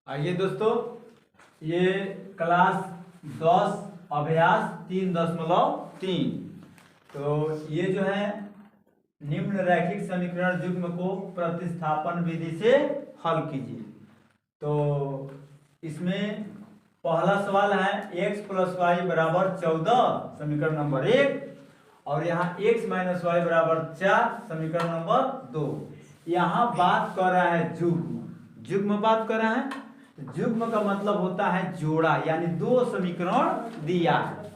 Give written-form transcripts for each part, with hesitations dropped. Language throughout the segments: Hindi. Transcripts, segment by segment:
आइए दोस्तों, ये क्लास 10 अभ्यास 3.3। तो ये जो है निम्न रैखिक समीकरण युग्म को प्रतिस्थापन विधि से हल कीजिए। तो इसमें पहला सवाल है x + y = 14, समीकरण नंबर 1, और यहाँ x - y = 4, समीकरण नंबर 2। यहाँ बात कर रहा है युग्म बात कर रहा है। युग्म का मतलब होता है जोड़ा, यानी दो समीकरण दिया है।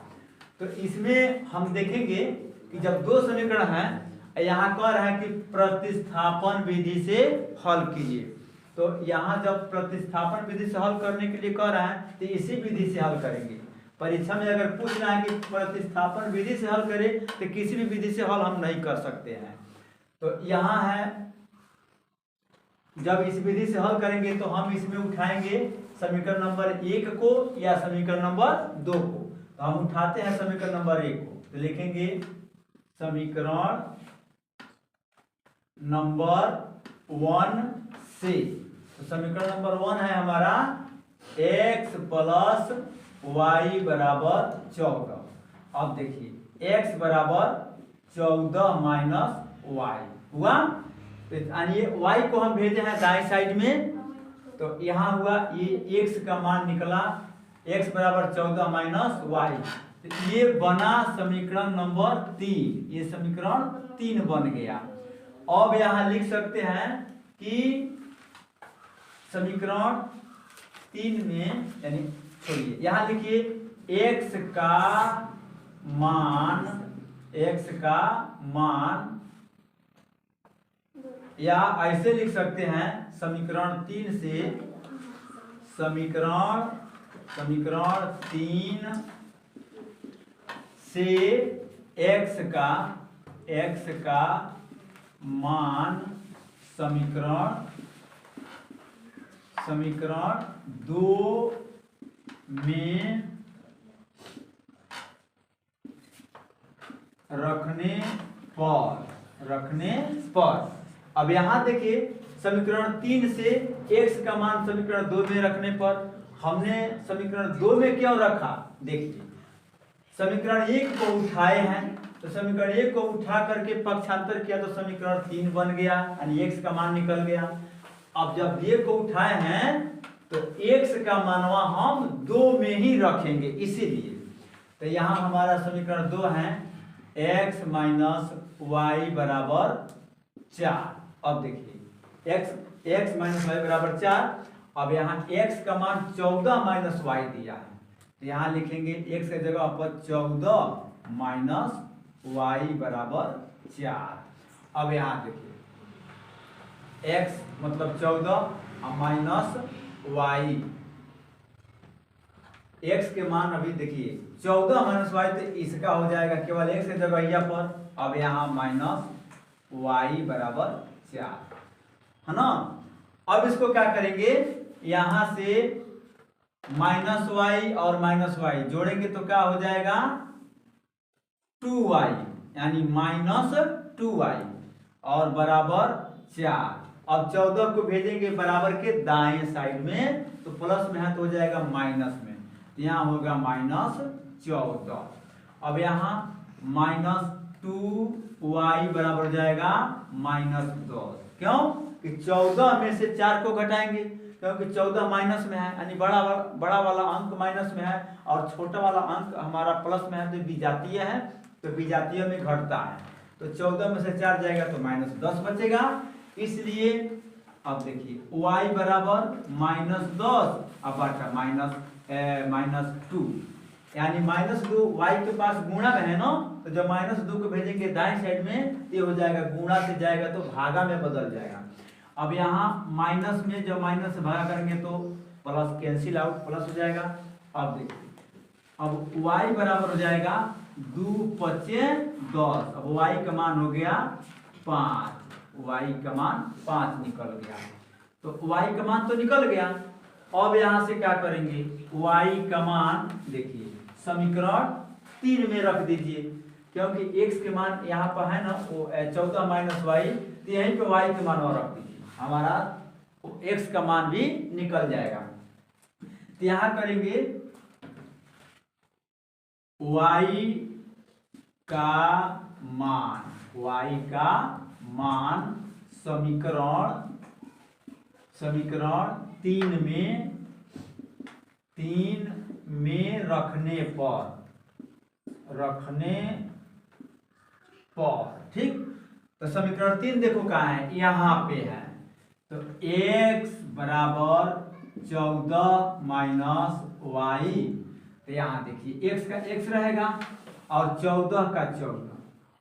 तो इसमें हम देखेंगे कि जब दो समीकरण हैं, यहाँ कह रहा है कि प्रतिस्थापन विधि से हल कीजिए। तो यहाँ जब प्रतिस्थापन विधि से हल करने के लिए कह रहा है तो इसी विधि से हल करेंगे। परीक्षा में अगर पूछना है कि प्रतिस्थापन विधि से हल करें तो किसी भी विधि से हल हम नहीं कर सकते हैं। तो यहाँ है, जब इस विधि से हल करेंगे तो हम इसमें उठाएंगे समीकरण नंबर 1 को या समीकरण नंबर 2 को। तो हम उठाते हैं समीकरण नंबर 1 को, तो लिखेंगे समीकरण नंबर 1 से। तो समीकरण नंबर 1 है हमारा x + y = 14। अब देखिए x = 14 - y हुआ। यानी ये y को हम भेजे हैं दाएं साइड में, तो यहाँ हुआ ये x का मान निकला, x = 14 - y। तो ये बना समीकरण नंबर 3, ये समीकरण 3 बन गया। अब यहाँ लिख सकते हैं कि समीकरण 3 में, यानी छोड़िए, यहाँ लिखिए x का मान, या ऐसे लिख सकते हैं समीकरण 3 से, समीकरण 3 से x का मान समीकरण 2 में रखने पर। अब यहाँ देखिए समीकरण 3 से x का मान समीकरण 2 में रखने पर, हमने समीकरण 2 में क्यों रखा, देखिए समीकरण 1 को उठाए हैं, तो समीकरण 1 को उठा करके पक्षांतर किया तो समीकरण 3 बन गया, यानी x का मान निकल गया। अब जब ये को उठाए हैं तो x का मानवा हम 2 में ही रखेंगे, इसीलिए। तो यहाँ हमारा समीकरण 2 है x - y = 4। अब देखिए x - y = 4। अब यहाँ x का मान 14 - y दिया है, तो यहाँ लिखेंगे x की जगह पर 14 - y = 4। अब यहाँ देखिए x मतलब 14 माइनस y, x के मान अभी देखिए 14 - y, तो इसका हो जाएगा केवल x की जगह यहाँ पर। अब यहाँ -y = 4 है ना। अब इसको क्या करेंगे, यहां से -y और -y जोड़ेंगे तो क्या हो जाएगा 2y, यानी -2y और बराबर 4। अब 14 को भेजेंगे बराबर के दाएं साइड में, तो प्लस में है तो हो जाएगा माइनस में, यहाँ होगा -14। अब यहाँ -2y बराबर हो जाएगा -10। क्यों कि 14 में से 4 को घटाएंगे, क्योंकि 14 माइनस में है, यानी बड़ा वाला अंक माइनस में है और छोटा वाला अंक हमारा प्लस में है, तो विजातीय है, तो विजातीय में घटता है। तो 14 में से 4 जाएगा तो -10 बचेगा। इसलिए अब देखिए y बराबर -10 अब बाटा -2, यानी -2 y के पास गुणा में है ना, तो जब -2 को भेजेंगे दाएं साइड में ये हो जाएगा, गुणा से जाएगा तो भागा में बदल जाएगा। अब यहाँ माइनस में जब माइनस से भागा करेंगे तो प्लस कैंसिल आउट, प्लस हो जाएगा। अब देखिए अब y बराबर हो जाएगा 2 × 5 = 10। अब y का मान हो गया 5, y का मान 5 निकल गया। तो y का मान तो निकल गया। अब यहाँ से क्या करेंगे, y का मान देखिए समीकरण 3 में रख दीजिए, क्योंकि x के मान यहाँ पर है ना, वो 14 - y, तो यहीं पे y के मान और रख दीजिए, हमारा x का मान भी निकल जाएगा। तो यहां करेंगे y का मान समीकरण 3 में रखने पर ठीक। तो समीकरण 3 देखो कहाँ है, यहाँ पे है। तो x बराबर 14 माइनस वाई, तो यहाँ देखिए x का x रहेगा और 14 का 14।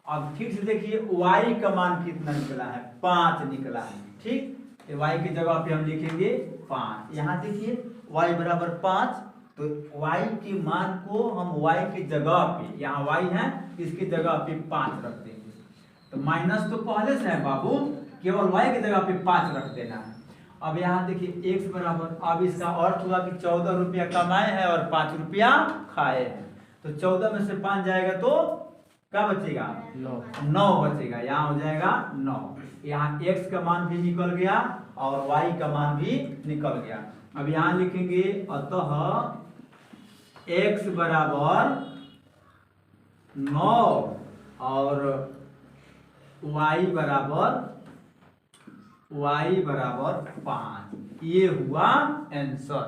अब ठीक से देखिए y का मान कितना निकला है, 5 निकला है, ठीक। तो y की जगह पे हम लिखेंगे 5। यहाँ देखिए y बराबर 5, तो y के मान को हम y की जगह पे, यहाँ y है इसकी जगह पे 5 रख देंगे। तो माइनस तो पहले से है बाबू, केवल y की जगह पे 5 रख देना है। अब यहाँ देखिए x बराबर, अब इसका अर्थ हुआ कि 14 रुपया कमाए हैं और 5 रुपया खाए हैं। तो 14 में से 5 जाएगा तो क्या बचेगा, 9 बचेगा। यहाँ हो जाएगा 9। यहाँ x का मान भी निकल गया और y का मान भी निकल गया। अब यहाँ लिखेंगे अतः x बराबर 9 और y बराबर 5। ये हुआ आंसर।